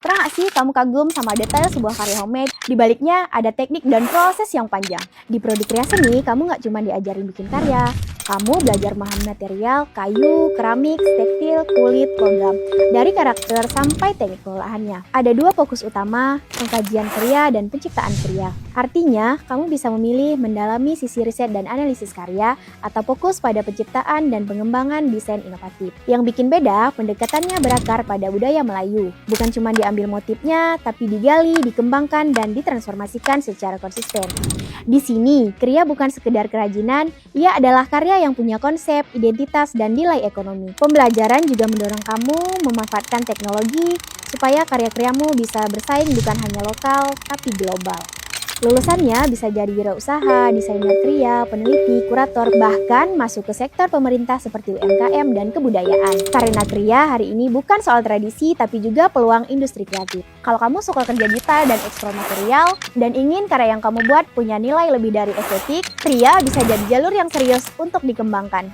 Pernah nggak sih kamu kagum sama detail sebuah karya homemade? Di baliknya ada teknik dan proses yang panjang. Di Prodi Kriya Seni, kamu nggak cuma diajarin bikin karya, kamu belajar memahami material, kayu, keramik, tekstil, kulit, logam, dari karakter sampai teknik pengolahannya. Ada dua fokus utama, pengkajian karya dan penciptaan karya. Artinya, kamu bisa memilih mendalami sisi riset dan analisis karya atau fokus pada penciptaan dan pengembangan desain inovatif. Yang bikin beda, pendekatannya berakar pada budaya Melayu. Bukan cuma diambil motifnya, tapi digali, dikembangkan, dan ditransformasikan secara konsisten. Di sini, kriya bukan sekedar kerajinan, ia adalah karya yang punya konsep, identitas, dan nilai ekonomi. Pembelajaran juga mendorong kamu memanfaatkan teknologi supaya karya-karyamu bisa bersaing bukan hanya lokal, tapi global. Lulusannya bisa jadi wirausaha, desainer kriya, peneliti, kurator, bahkan masuk ke sektor pemerintah seperti UMKM dan kebudayaan. Karena kriya hari ini bukan soal tradisi, tapi juga peluang industri kreatif. Kalau kamu suka kerja detail dan eksplor material, dan ingin karya yang kamu buat punya nilai lebih dari estetik, kriya bisa jadi jalur yang serius untuk dikembangkan.